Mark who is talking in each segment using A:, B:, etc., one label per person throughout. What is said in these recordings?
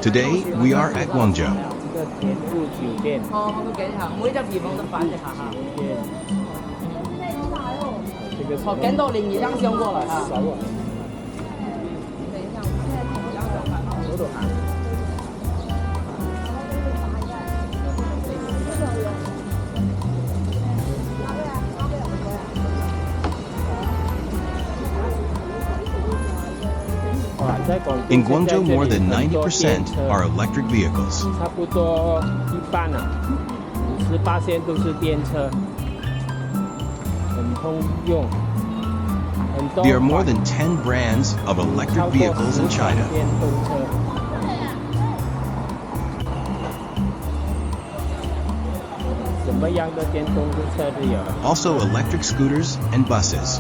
A: Today, we are at Guangzhou. In Guangzhou, more than 90% are electric vehicles. There are more than 10 brands of electric vehicles in China. Also electric scooters and buses.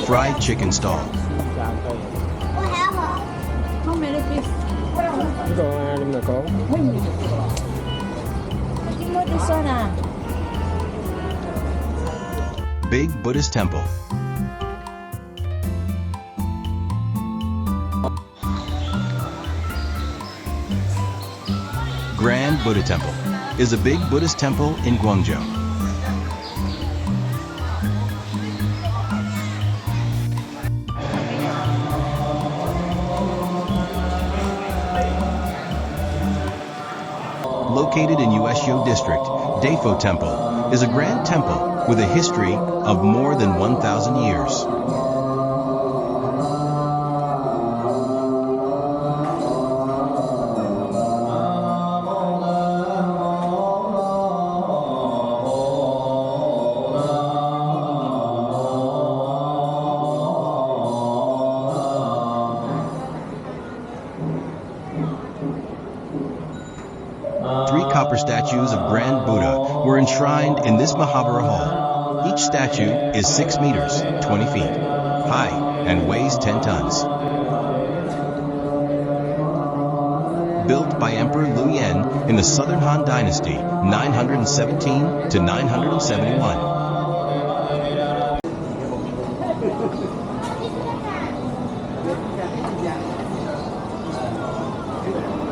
A: Fried chicken stall.
B: How many pieces? This one.
A: Big Buddhist temple. Grand Buddha Temple is a big Buddhist temple in Guangzhou. Located in Ueshiu District, Defo Temple is a grand temple with a history of more than 1,000 years. Three copper statues of Grand Buddha were enshrined in this Mahabharata hall. Each statue is 6 meters, 20 feet high and weighs 10 tons. Built by Emperor Liu Yan in the Southern Han Dynasty, 917 to 971.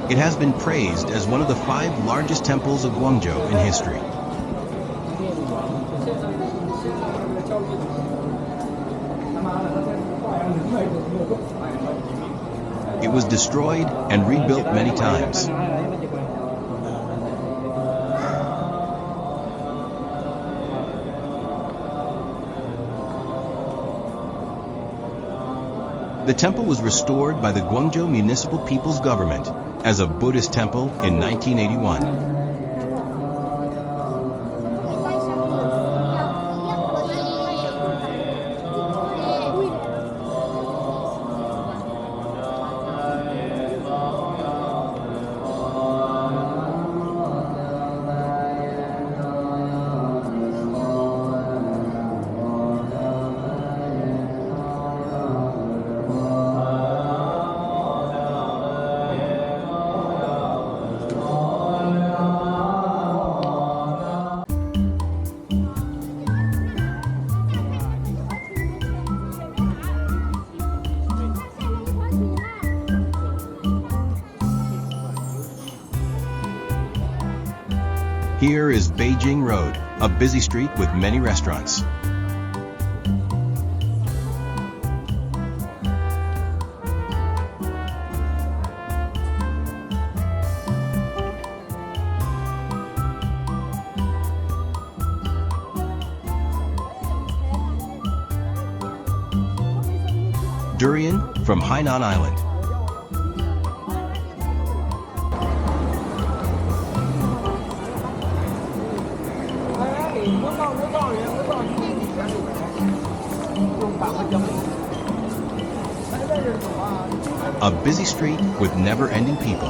A: It has been praised as one of the 5 largest temples of Guangzhou in history. It was destroyed and rebuilt many times. The temple was restored by the Guangzhou Municipal People's Government as a Buddhist temple in 1981. Here is Beijing Road, a busy street with many restaurants. Durian from Hainan Island. A busy street with never-ending people.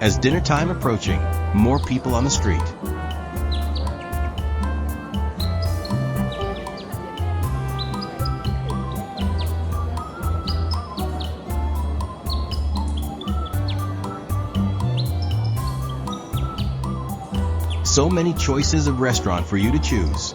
A: As dinner time approaching, more people on the street. So many choices of restaurant for you to choose.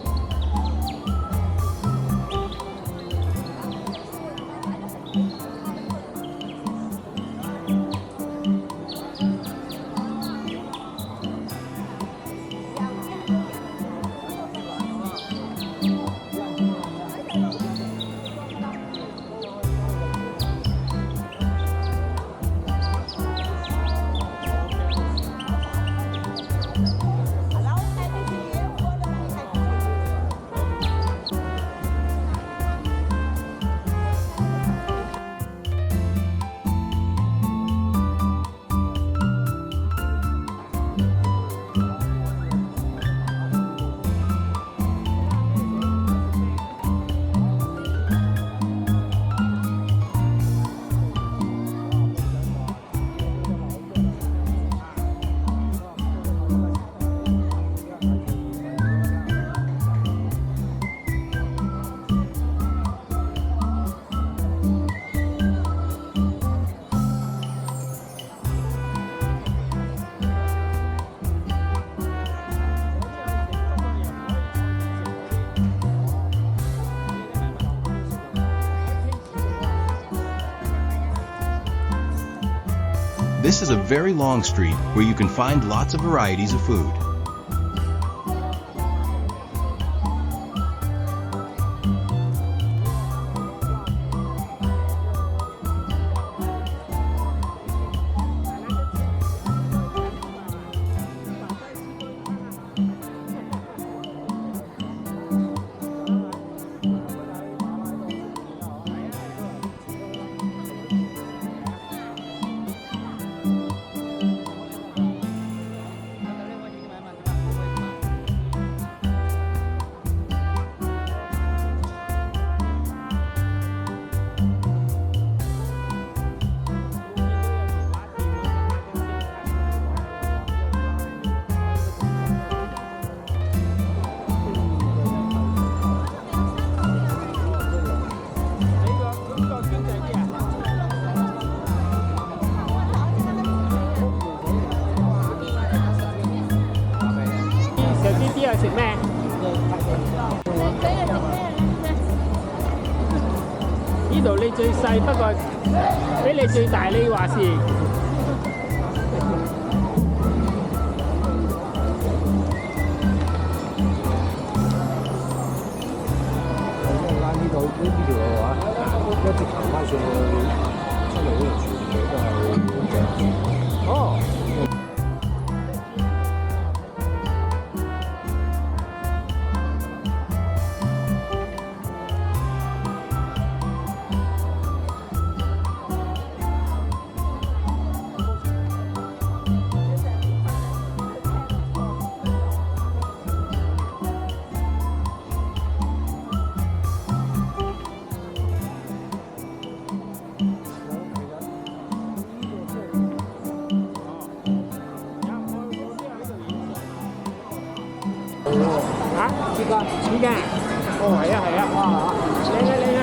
A: This is a very long street where you can find lots of varieties of food.
C: 食咩？呢度你最細，不過俾你最大，你話事。
D: 呢條路啊，一直行翻上去出嚟嗰條全部都係哦。
C: 嚇？呢個？哦，係啊，哇！嚟啊！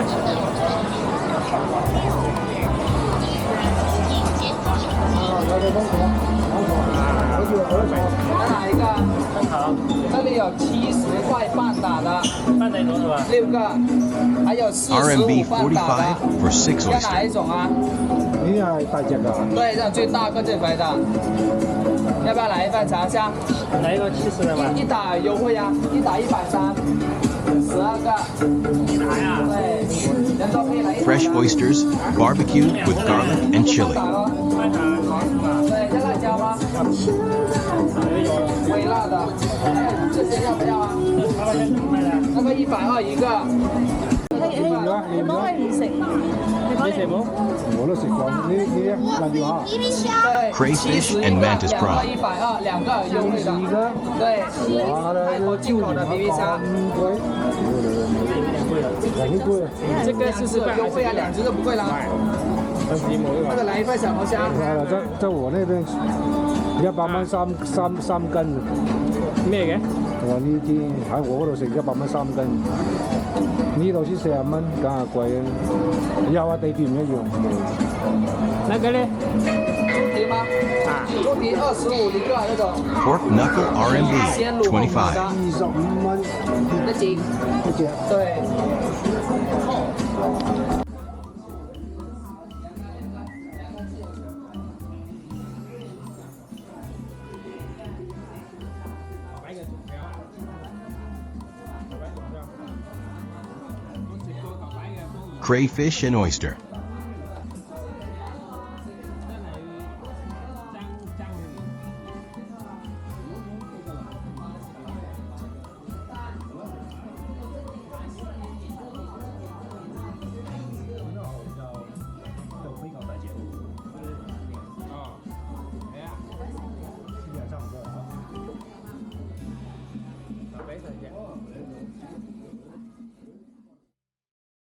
E: 哪一个？这里有70块半打的，
C: 半奶多是吧
E: 6个，还有45
A: RMB
E: 半打
A: 45 for 6
E: 的，要哪
A: oyster.
E: 一种啊？
D: 呢啲係大隻㗎。
E: 对，这种最大个最肥的，要不要来一份尝一下？
C: 来一個70的吧。
E: 一打优惠啊，一打130，12个。对，人都可以来一打。
A: Fresh oysters, barbecued with garlic and chili.
E: 对，要辣椒吗？微辣的，这些要不要啊？那个120一个。
B: 你講係唔食，你講
C: 你食冇？
D: 我都食過，呢啲辣椒蝦。
A: Crayfish and mantis prawn.
E: 120，2个优惠的。对，泰国进口的 BB 虾。
C: 這個40塊
E: 优惠啊，2只就不贵啦。或者来一份小龙虾。
D: 係啦，即我呢邊100蚊三斤。
C: 咩嘅？
D: 我話呢啲喺我嗰度食100蚊3斤，呢度先40蚊，梗係貴啊！又話地段唔一樣。
C: 那個咧？
E: 猪蹄嗎？啊，豬蹄25一個那種。
A: Pork knuckle RMB 25.
D: 25蚊
E: 一隻。
D: 一隻。
E: 對。
A: Crayfish and oyster.